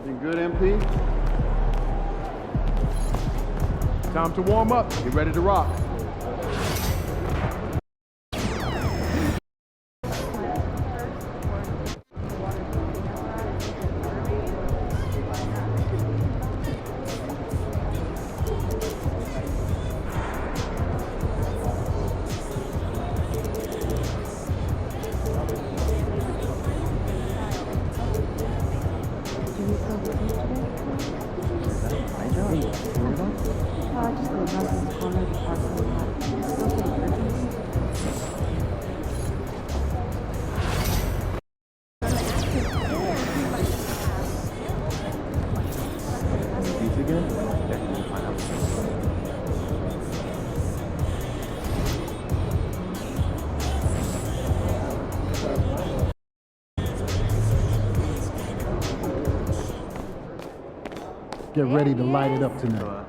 Looking good, MP. Time to warm up. Get ready to rock. Get ready to light it up tonight.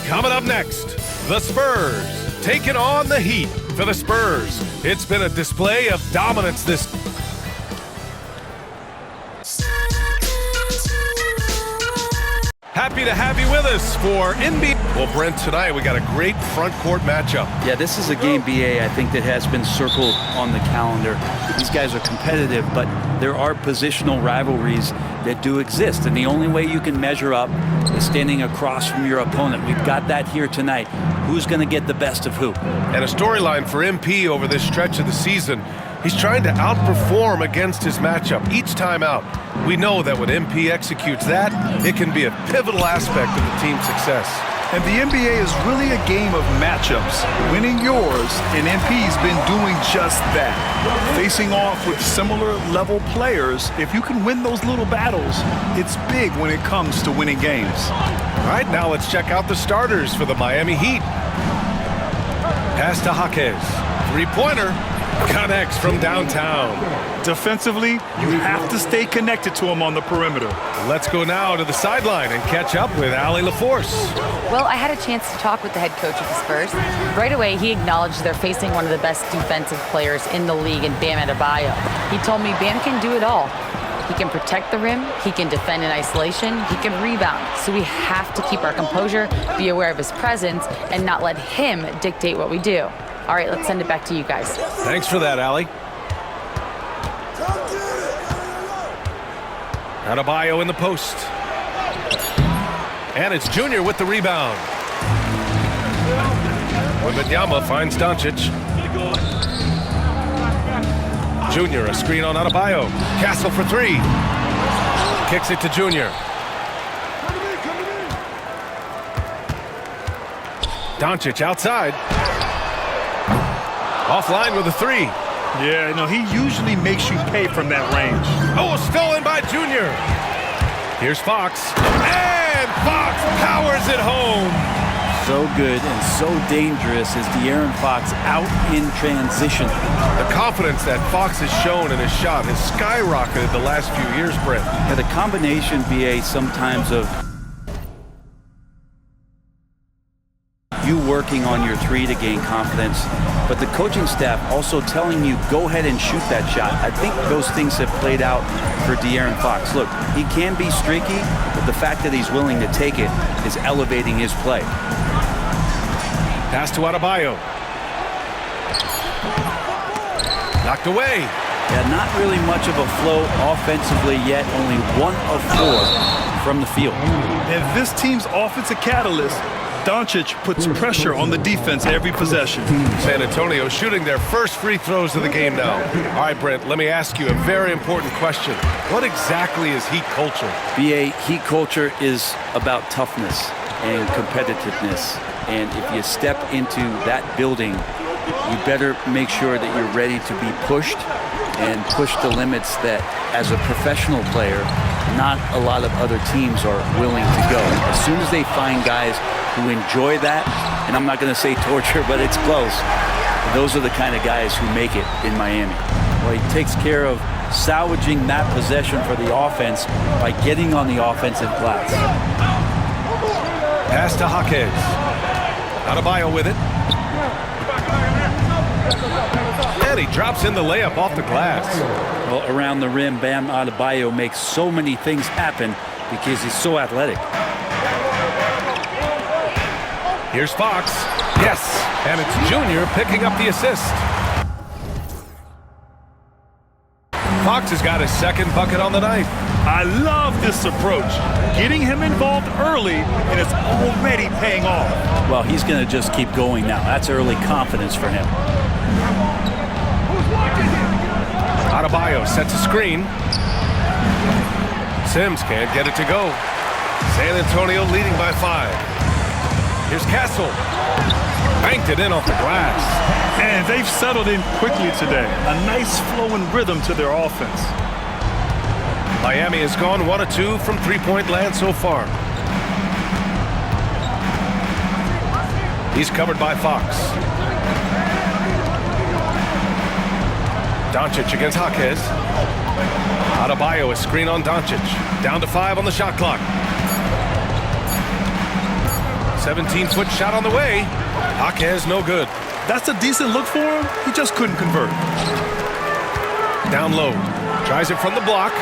Coming up next, the Spurs taking on the Heat. For the Spurs, it's been a display of dominance this. Happy to have you with us for NBA. Well, Brent, tonight we got a great front court matchup. Yeah, this is a game, BA, I think that has been circled on the calendar. These guys are competitive, but there are positional rivalries that do exist, and the only way you can measure up is standing across from your opponent. We've got that here tonight. Who's going to get the best of who? And a storyline for MP over this stretch of the season. He's trying to outperform against his matchup each time out. We know that when MP executes that, it can be a pivotal aspect of the team's success. And the NBA is really a game of matchups. Winning yours, and MP's been doing just that. Facing off with similar level players, if you can win those little battles, it's big when it comes to winning games. All right, now let's check out the starters for the Miami Heat. Pass to Jaquez. Three-pointer. Connects from downtown. Defensively, you have to stay connected to him on the perimeter. Let's go now to the sideline and catch up with Allie LaForce. Well, I had a chance to talk with the head coach of the Spurs. Right away, he acknowledged they're facing one of the best defensive players in the league in Bam Adebayo. He told me Bam can do it all. He can protect the rim, he can defend in isolation, he can rebound. So we have to keep our composure, be aware of his presence, and not let him dictate what we do. All right, let's send it back to you guys. Thanks for that, Allie. Adebayo in the post. And it's Junior with the rebound. Wembanyama finds Doncic. Junior, a screen on Adebayo. Castle for three. Kicks it to Junior. Doncic outside. Offline with a three. Yeah, you know, he usually makes you pay from that range. Oh, stolen by Junior. Here's Fox. And Fox powers it home. So good and so dangerous is De'Aaron Fox out in transition. The confidence that Fox has shown in his shot has skyrocketed the last few years, Brent. Yeah, the combination, BA, sometimes of you working on your three to gain confidence, but the coaching staff also telling you go ahead and shoot that shot. I think those things have played out for De'Aaron Fox. Look, he can be streaky, but the fact that he's willing to take it is elevating his play. Pass to Adebayo. Knocked away. Yeah, not really much of a flow offensively yet. Only 1 of 4 from the field. And this team's offensive catalyst, Doncic, puts pressure on the defense every possession. San Antonio shooting their first free throws of the game now. All right, Brent, let me ask you a very important question. What exactly is Heat culture? BA, Heat culture is about toughness. and competitiveness. And if you step into that building, you better make sure that you're ready to be pushed and push the limits that, as a professional player, not a lot of other teams are willing to go. As soon as they find guys who enjoy that, and I'm not going to say torture, but it's close, those are the kind of guys who make it in Miami. Well, he takes care of salvaging that possession for the offense by getting on the offensive glass. Pass to Jaquez. Adebayo with it. And he drops in the layup off the glass. Well, around the rim, Bam Adebayo makes so many things happen because he's so athletic. Here's Fox. Yes, and it's Junior picking up the assist. Fox has got his second bucket on the night. I love this approach. Getting him involved early, and it's already paying off. Well, he's going to just keep going now. That's early confidence for him. Adebayo sets a screen. Sims can't get it to go. San Antonio leading by 5. Here's Castle. Banked it in off the glass. And they've settled in quickly today. A nice flowing rhythm to their offense. Miami has gone 1 of 2 from three-point land so far. He's covered by Fox. Doncic against Jaquez. Adebayo a screen on Doncic. Down to 5 on the shot clock. 17-foot shot on the way. Jaquez no good. That's a decent look for him. He just couldn't convert. Down low. Tries it from the block.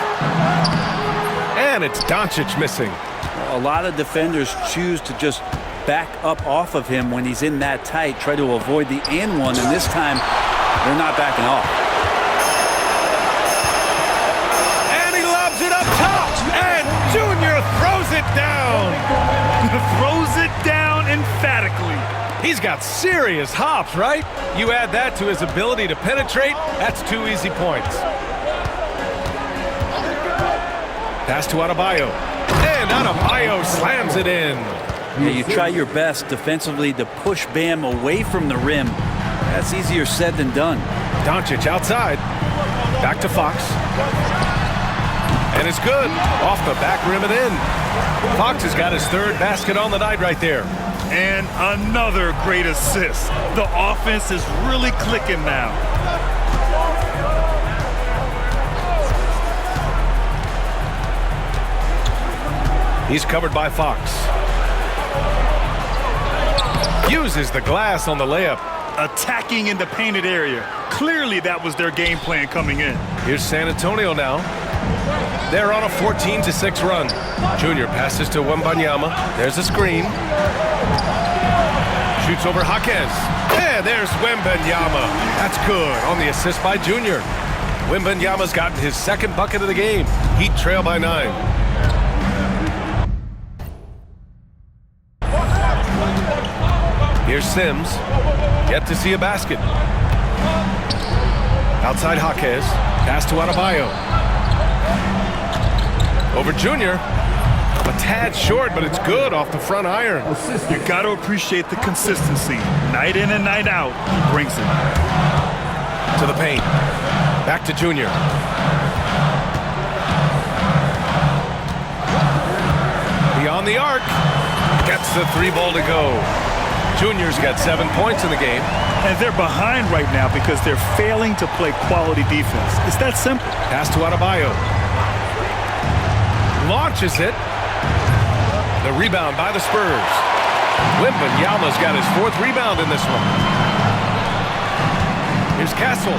And it's Doncic missing. A lot of defenders choose to just back up off of him when he's in that tight, try to avoid the and one, and this time they're not backing off. And he lobs it up top. And Junior throws it down. Throws it down emphatically. He's got serious hops, right? You add that to his ability to penetrate, that's 2 easy points. Pass to Adebayo. And Adebayo slams it in. Yeah, you try your best defensively to push Bam away from the rim. That's easier said than done. Doncic outside. Back to Fox. And it's good. Off the back rim and in. Fox has got his 3rd basket on the night right there. And another great assist. The offense is really clicking now. He's covered by Fox. Uses the glass on the layup. Attacking in the painted area. Clearly that was their game plan coming in. Here's San Antonio now. They're on a 14-6 run. Junior passes to Wembanyama. There's a screen. Shoots over Jaquez. Yeah, there's Wembanyama. That's good on the assist by Junior. Wembanyama's gotten his 2nd bucket of the game. Heat trail by 9. Here's Sims. Yet to see a basket. Outside Jaquez. Pass to Adebayo. Over Junior. A tad short, but it's good off the front iron. You got to appreciate the consistency. Night in and night out, he brings it. To the paint. Back to Junior. Beyond the arc. Gets the 3-ball to go. Junior's got 7 points in the game. And they're behind right now because they're failing to play quality defense. It's that simple. Pass to Adebayo. Launches it. The rebound by the Spurs. Wembanyama's got his 4th rebound in this one. Here's Castle.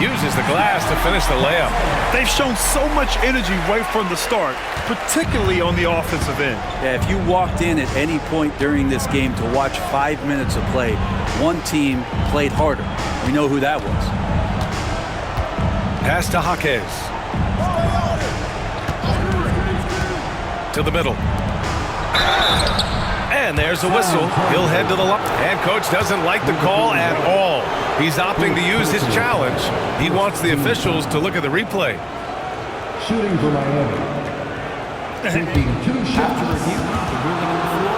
Uses the glass to finish the layup. They've shown so much energy right from the start, particularly on the offensive end. Yeah, if you walked in at any point during this game to watch 5 minutes of play, one team played harder. We know who that was. Pass to Jaquez. To the middle. And there's a whistle. He'll head to the left. And coach doesn't like the call at all. He's opting to use his challenge. He wants the officials to look at the replay. Shooting for Miami. Taking 2 shots.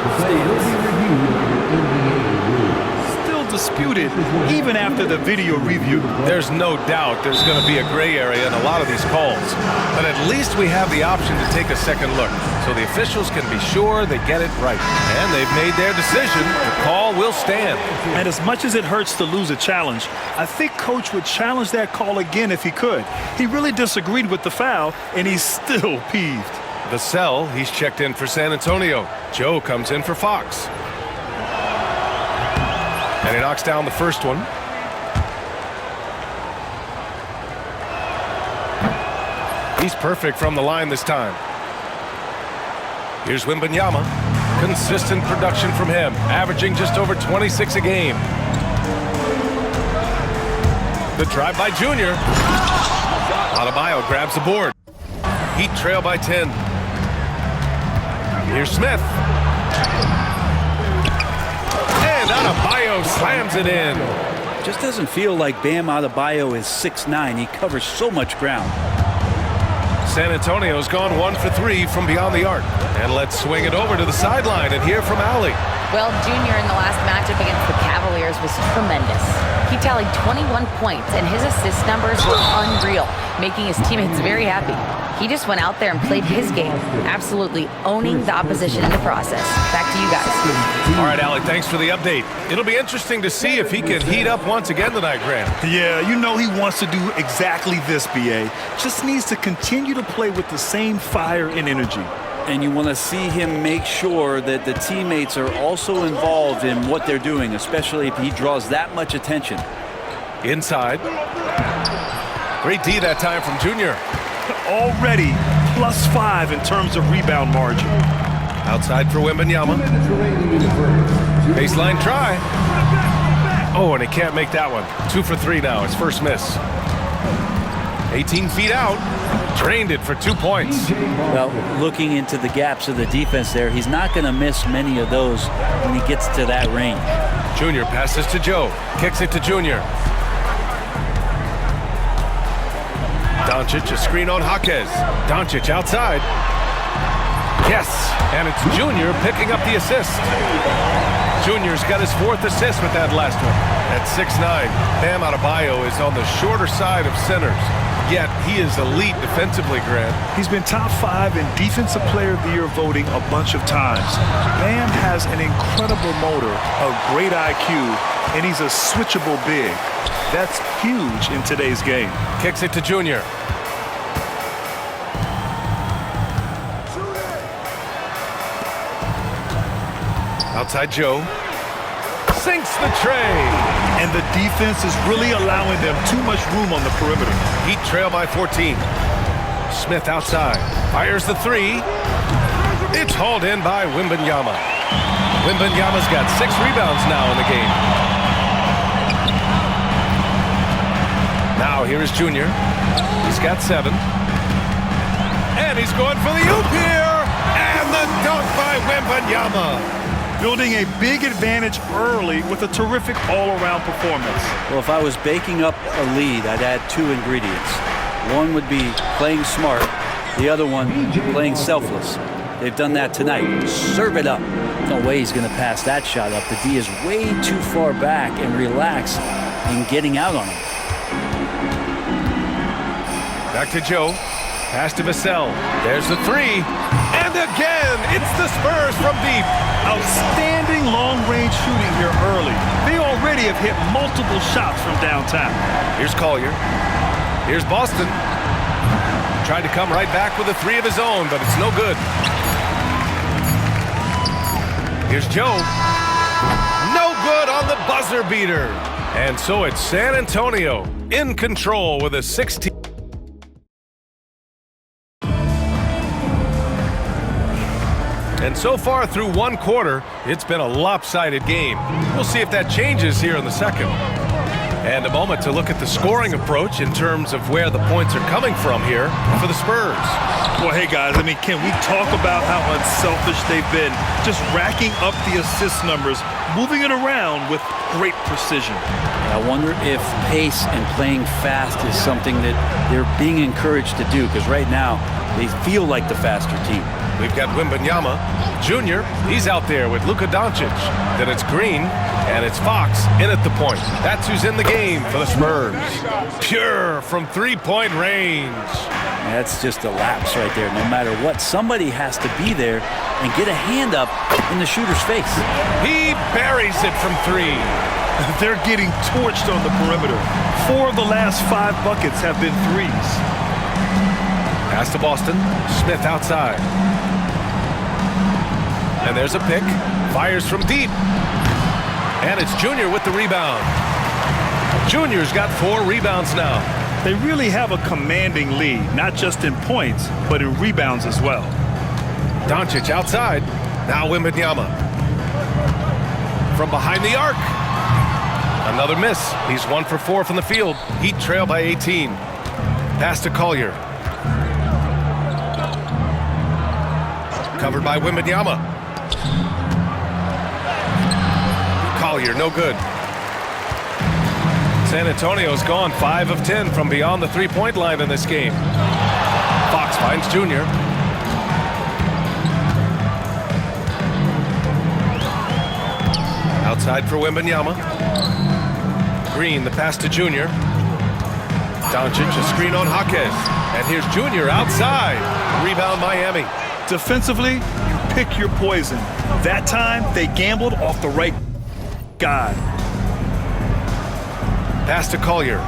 The play will be reviewed under NBA rules. Still disputed even after the video review. There's no doubt there's going to be a gray area in a lot of these calls. But at least we have the option to take a second look, so the officials can be sure they get it right. And they've made their decision. The call will stand. And as much as it hurts to lose a challenge, I think Coach would challenge that call again if he could. He really disagreed with the foul, and he's still peeved. Vassell, he's checked in for San Antonio. Joe comes in for Fox. And he knocks down the first one. He's perfect from the line this time. Here's Wembanyama. Consistent production from him, averaging just over 26 a game. The drive by Junior. Adebayo grabs the board. Heat trail by 10. Here's Smith. And Adebayo slams it in. Just doesn't feel like Bam Adebayo is 6'9". He covers so much ground. San Antonio's gone 1 for 3 from beyond the arc. And let's swing it over to the sideline and hear from Allie. Well, Junior in the last matchup against the Cavaliers was tremendous. He tallied 21 points, and his assist numbers were unreal, making his teammates very happy. He just went out there and played his game, absolutely owning the opposition in the process. Back to you guys. All right, Allie, thanks for the update. It'll be interesting to see if he can heat up once again tonight, Grant. Yeah, you know he wants to do exactly this, B.A. Just needs to continue to play with the same fire and energy. And you want to see him make sure that the teammates are also involved in what they're doing, especially if he draws that much attention. Inside. Great D that time from Junior. Already +5 in terms of rebound margin. Outside for Wembanyama. Baseline try. Oh, and he can't make that one. 2 for 3 now. His first miss. 18 feet out. Drained it for 2 points. Well, looking into the gaps of the defense there, he's not going to miss many of those when he gets to that range. Junior passes to Joe. Kicks it to Junior. Doncic, a screen on Jaquez. Doncic outside. Yes, and it's Junior picking up the assist. Junior's got his 4th assist with that last one. At 6'9", Bam Adebayo is on the shorter side of centers. Yet he is elite defensively, Grant. He's been top 5 in Defensive Player of the Year voting a bunch of times. Bam has an incredible motor, a great IQ, and he's a switchable big. That's huge in today's game. Kicks it to Junior. Outside Joe. Sinks the tray. And the defense is really allowing them too much room on the perimeter. Heat trail by 14. Smith outside. Fires the 3. It's hauled in by Wembanyama. Wembanyama's got 6 rebounds now in the game. Now here is Junior. He's got 7. And he's going for the oop here. And the dunk by Wembanyama. Building a big advantage early with a terrific all-around performance. Well, if I was baking up a lead, I'd add 2 ingredients. One would be playing smart. The other one, playing selfless. They've done that tonight. Serve it up. No way he's going to pass that shot up. The D is way too far back and relaxed in getting out on him. Back to Joe. Pass to Vassell. There's the 3. And again, it's the Spurs from deep. Outstanding long-range shooting here early. They already have hit multiple shots from downtown. Here's Collier. Here's Boston. Tried to come right back with a 3 of his own, but it's no good. Here's Joe. No good on the buzzer beater. And so it's San Antonio in control with a 16. And so far through 1 quarter, it's been a lopsided game. We'll see if that changes here in the second. And a moment to look at the scoring approach in terms of where the points are coming from here for the Spurs. Well, hey, guys, I mean, can we talk about how unselfish they've been? Just racking up the assist numbers, moving it around with great precision. I wonder if pace and playing fast is something that they're being encouraged to do, because right now they feel like the faster team. We've got Wembanyama. Junior, he's out there with Luka Doncic. Then it's Green, and it's Fox in at the point. That's who's in the game for the Spurs. Pure from three-point range. That's just a lapse right there. No matter what, somebody has to be there and get a hand up in the shooter's face. He buries it from three. They're getting torched on the perimeter. 4 of the last 5 buckets have been threes. Pass to Boston. Smith outside. And there's a pick. Fires from deep. And it's Junior with the rebound. Junior's got 4 rebounds now. They really have a commanding lead, not just in points, but in rebounds as well. Doncic outside. Now Wembanyama. From behind the arc. Another miss. He's 1 for 4 from the field. Heat trail by 18. Pass to Collier. Covered by Wembanyama. Collier, no good. San Antonio's gone 5 of 10 from beyond the three-point line in this game. Fox finds Junior. Outside for Wembanyama. Green, the pass to Junior. Doncic, a screen on Jaquez. And here's Junior outside. Rebound Miami. Defensively, you pick your poison. That time, they gambled off the right guy. Pass to Collier.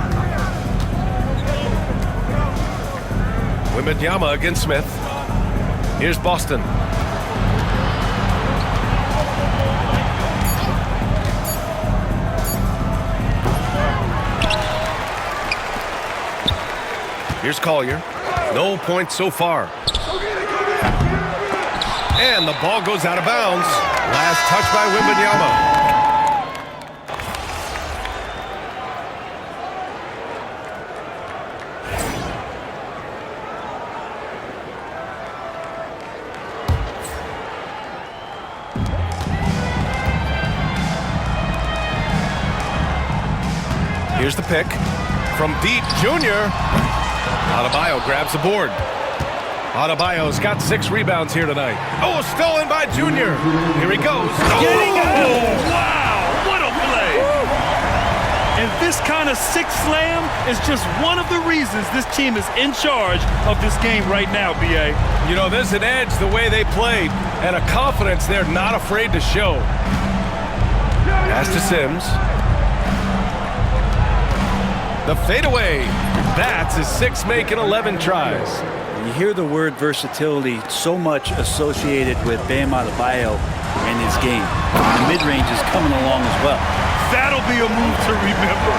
Wembanyama against Smith. Here's Boston. Here's Collier. No points so far. And the ball goes out of bounds. Last touch by Wembanyama. Here's the pick. From deep, Junior. Adebayo grabs the board. Adebayo's got 6 rebounds here tonight. Oh, stolen by Junior. Here he goes. Getting wow, what a play. And this kind of six slam is just one of the reasons this team is in charge of this game right now, B.A. You know, there's an edge the way they played and a confidence they're not afraid to show. Pass to Sims. The fadeaway. That's his 6 make in 11 tries. You hear the word versatility so much associated with Bam Adebayo and his game. The mid-range is coming along as well. That'll be a move to remember.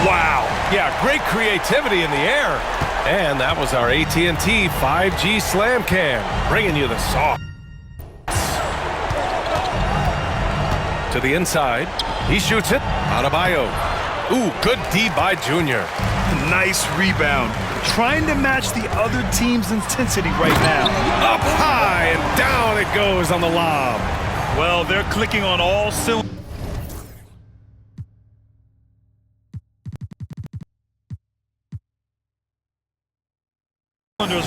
Wow. Yeah, great creativity in the air. And that was our AT&T 5G Slam Cam, bringing you the sauce. To the inside. He shoots it. Adebayo. Ooh, good D by Junior. Nice rebound. Trying to match the other team's intensity right now. Up high and down it goes on the lob. Well, they're clicking on all cylinders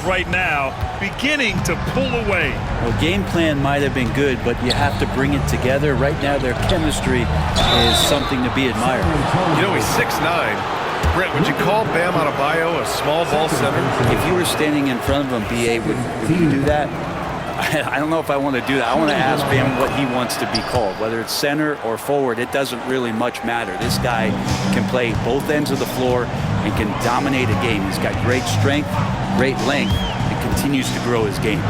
right now, beginning to pull away. Well, game plan might have been good, but you have to bring it together. Right now, their chemistry is something to be admired. You know, he's 6'9". Brett, would you call Bam Adebayo a small ball center? If you were standing in front of him, B.A., would you do that? I don't know if I want to do that. I want to ask Bam what he wants to be called. Whether it's center or forward, it doesn't really much matter. This guy can play both ends of the floor and can dominate a game. He's got great strength, great length, and continues to grow his game.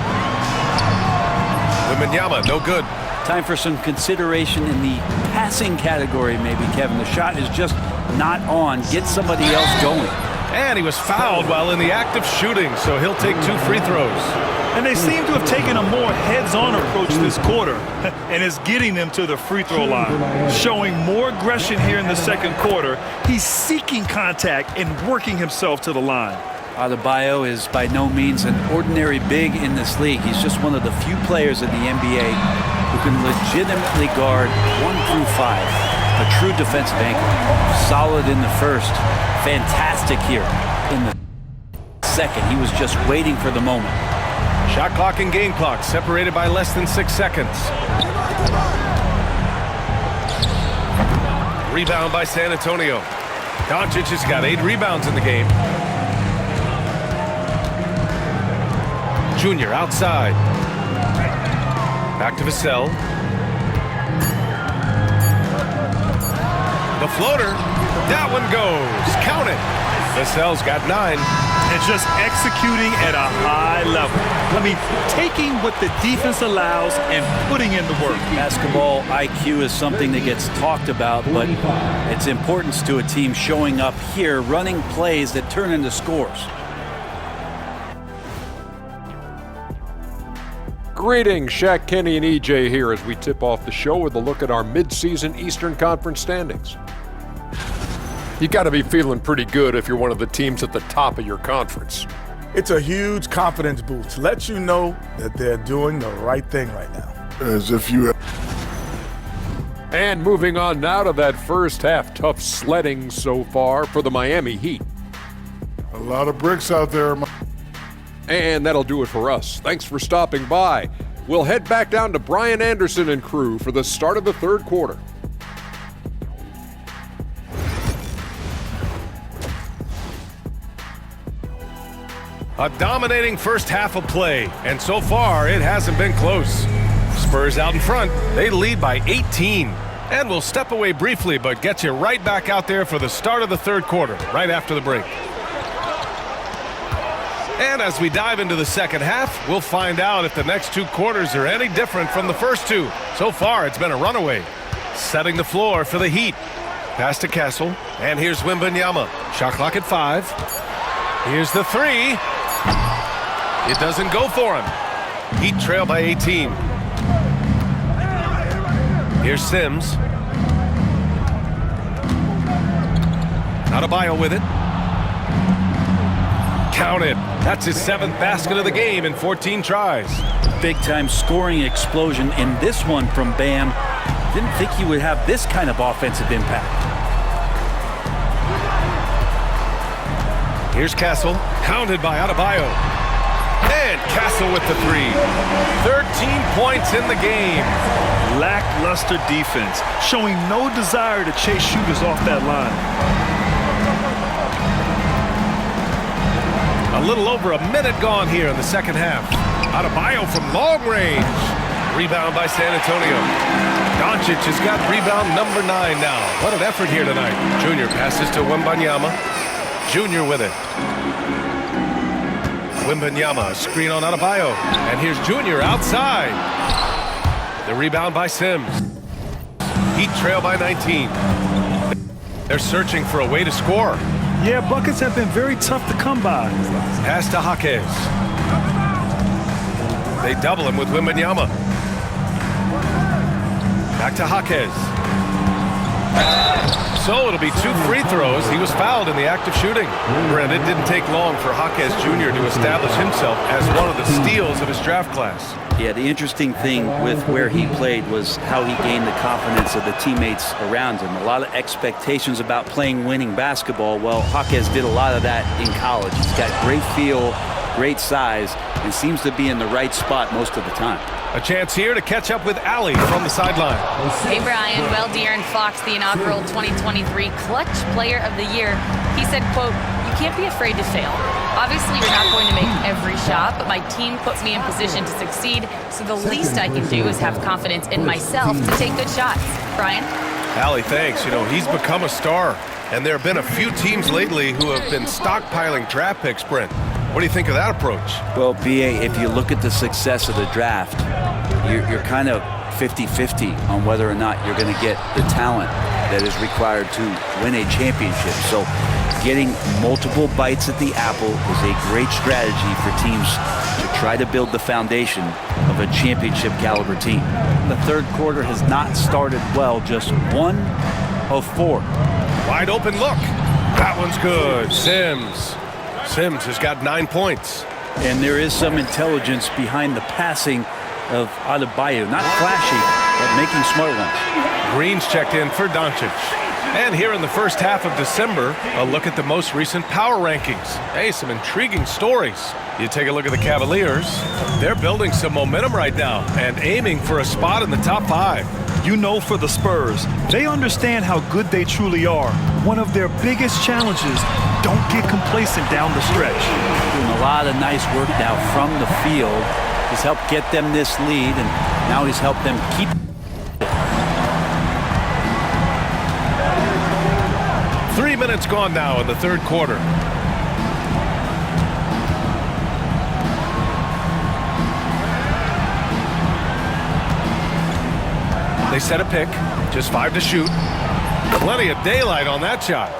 Wembanyama, no good. Time for some consideration in the passing category, maybe, Kevin. The shot is just not on. Get somebody else going. And he was fouled while in the act of shooting, so he'll take 2 free throws. And they seem to have taken a more heads-on approach this quarter, and it's getting them to the free throw line. Showing more aggression here in the second quarter. He's seeking contact and working himself to the line. Adebayo is by no means an ordinary big in this league. He's just one of the few players in the NBA who can legitimately guard 1 through 5. A true defensive anchor. Solid in the first. Fantastic here in the second. He was just waiting for the moment. Shot clock and game clock separated by less than 6 seconds. Rebound by San Antonio. Doncic has got 8 rebounds in the game. Junior outside. Back to Vassell. The floater. That one goes. Count it. Vassell's got 9. And just executing at a high level. I mean, taking what the defense allows and putting in the work. Basketball IQ is something that gets talked about, but its importance to a team showing up here, running plays that turn into scores. Greetings, Shaq, Kenny, and EJ here as we tip off the show with a look at our mid-season Eastern Conference standings. You got to be feeling pretty good if you're one of the teams at the top of your conference. It's a huge confidence boost. Let you know that they're doing the right thing right now. As if you... And moving on now to that first half, tough sledding so far for the Miami Heat. A lot of bricks out there. And that'll do it for us. Thanks for stopping by. We'll head back down to Brian Anderson and crew for the start of the third quarter. A dominating first half of play, and so far it hasn't been close. Spurs out in front, they lead by 18. And we'll step away briefly, but get you right back out there for the start of the third quarter, right after the break. And as we dive into the second half, we'll find out if the next 2 quarters are any different from the first 2. So far, it's been a runaway. Setting the floor for the Heat. Pass to Castle, and here's Wembanyama. Shot clock at 5. Here's the 3. It doesn't go for him. Heat trail by 18. Here's Sims. Adebayo with it. Counted. That's his 7th basket of the game in 14 tries. Big-time scoring explosion in this one from Bam. Didn't think he would have this kind of offensive impact. Here's Castle. Counted by Adebayo. And Castle with the 3. 13 points in the game. Lackluster defense, showing no desire to chase shooters off that line. A little over a minute gone here in the second half. Adebayo from long range. Rebound by San Antonio. Doncic has got rebound number 9 now. What an effort here tonight. Junior passes to Wembanyama. Junior with it. Wembanyama, screen on Adebayo. And here's Junior outside. The rebound by Sims. Heat trail by 19. They're searching for a way to score. Yeah, buckets have been very tough to come by. Pass to Jaquez. They double him with Wembanyama. Back to Jaquez. So it'll be 2 free throws. He was fouled in the act of shooting. Brent, it didn't take long for Jaquez Jr. to establish himself as one of the steals of his draft class. Yeah, the interesting thing with where he played was how he gained the confidence of the teammates around him. A lot of expectations about playing winning basketball. Well, Jaquez did a lot of that in college. He's got great feel, great size, and seems to be in the right spot most of the time. A chance here to catch up with Allie from the sideline. Hey, Brian. Well, De'Aaron Fox, the inaugural 2023 Clutch Player of the Year, he said, quote, "You can't be afraid to fail. Obviously, you're not going to make every shot, but my team puts me in position to succeed, so the least I can do is have confidence in myself to take good shots." Brian? Allie, thanks. You know, he's become a star, and there have been a few teams lately who have been stockpiling draft picks, Brent. What do you think of that approach? Well, B.A., if you look at the success of the draft, you're kind of 50-50 on whether or not you're going to get the talent that is required to win a championship. So getting multiple bites at the apple is a great strategy for teams to try to build the foundation of a championship caliber team. The third quarter has not started well, just 1 of 4. Wide open look. That one's good. Sims has got 9 points. And there is some intelligence behind the passing of Adebayo. Not flashy, but making smart ones. Green's checked in for Doncic. And here in the first half of December, a look at the most recent power rankings. Hey, some intriguing stories. You take a look at the Cavaliers. They're building some momentum right now and aiming for a spot in the top 5. You know, for the Spurs, they understand how good they truly are. One of their biggest challenges, don't get complacent down the stretch. Doing a lot of nice work now from the field. He's helped get them this lead, and now he's helped them keep. 3 minutes gone now in the third quarter. They set a pick, just 5 to shoot. Plenty of daylight on that shot.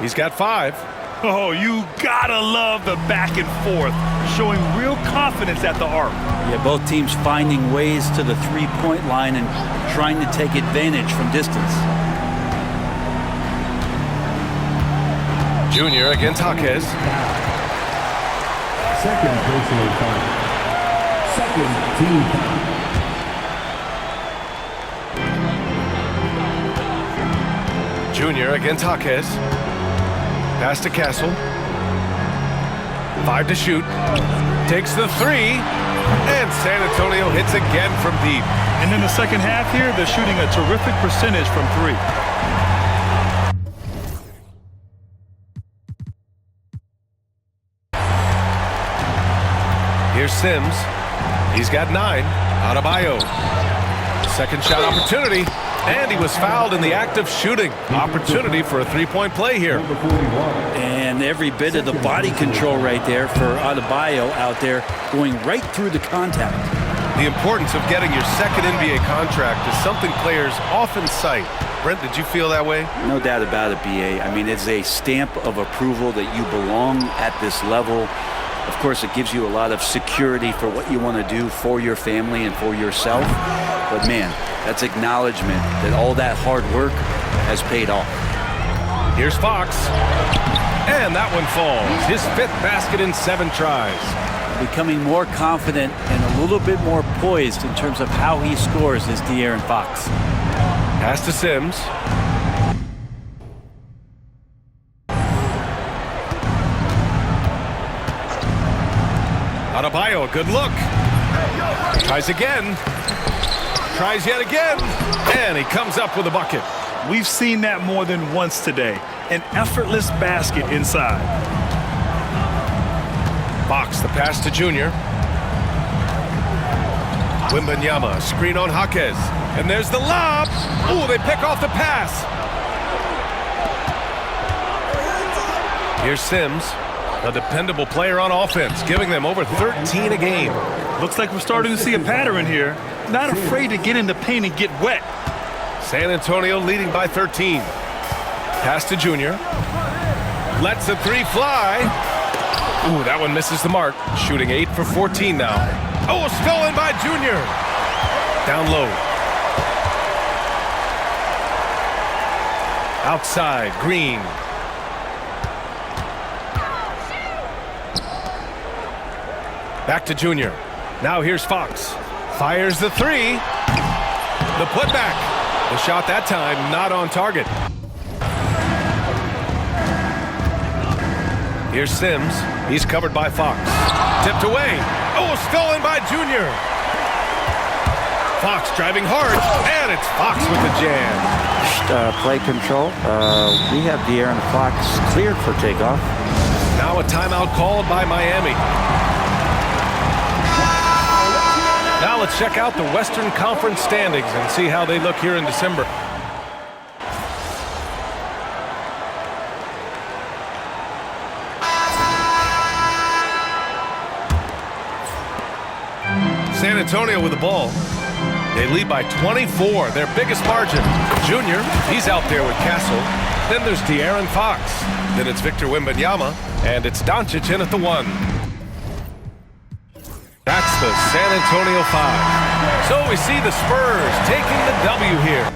He's got 5. Oh, you gotta love the back and forth, showing real confidence at the arc. Yeah, both teams finding ways to the three-point line and trying to take advantage from distance. Junior against Jaquez. Second personal foul. Second team foul. Junior against Jaquez. Pass to Castle. 5 to shoot. Takes the 3. And San Antonio hits again from deep. And in the second half here, they're shooting a terrific percentage from 3. Here's Sims. He's got 9. Adebayo. Second shot opportunity. And he was fouled in the act of shooting. Opportunity for a three-point play here. And every bit of the body control right there for Adebayo out there, going right through the contact. The importance of getting your second NBA contract is something players often cite. Brent, did you feel that way? No doubt about it, BA. I mean, it's a stamp of approval that you belong at this level. Of course, it gives you a lot of security for what you want to do for your family and for yourself. But man, that's acknowledgement that all that hard work has paid off. Here's Fox. And that one falls. His 5th basket in 7 tries. Becoming more confident and a little bit more poised in terms of how he scores is De'Aaron Fox. Pass to Sims. Adebayo, a good look. Tries again. Tries yet again. And he comes up with a bucket. We've seen that more than once today. An effortless basket inside. Fox, the pass to Junior. Wembanyama, screen on Jaquez. And there's the lob. Ooh, they pick off the pass. Here's Sims, a dependable player on offense, giving them over 13 a game. Looks like we're starting to see a pattern here. Not afraid to get in the paint and get wet. San Antonio leading by 13. Pass to Junior. Lets the 3 fly. Ooh, that one misses the mark. Shooting 8 for 14 now. Oh, stolen by Junior. Down low. Outside, Green. Back to Junior. Now here's Fox. Fires the 3. The putback. The shot that time not on target. Here's Sims. He's covered by Fox. Tipped away. Oh, stolen by Junior. Fox driving hard. And it's Fox with the jam. Play control. We have De'Aaron Fox cleared for takeoff. Now a timeout called by Miami. Now let's check out the Western Conference standings and see how they look here in December. San Antonio with the ball. They lead by 24, their biggest margin. Junior, he's out there with Castle. Then there's De'Aaron Fox. Then it's Victor Wembanyama, and it's Doncic in at the 1. That's the San Antonio 5. So we see the Spurs taking the W here.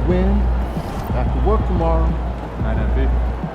win. Back to work tomorrow. Night, MP.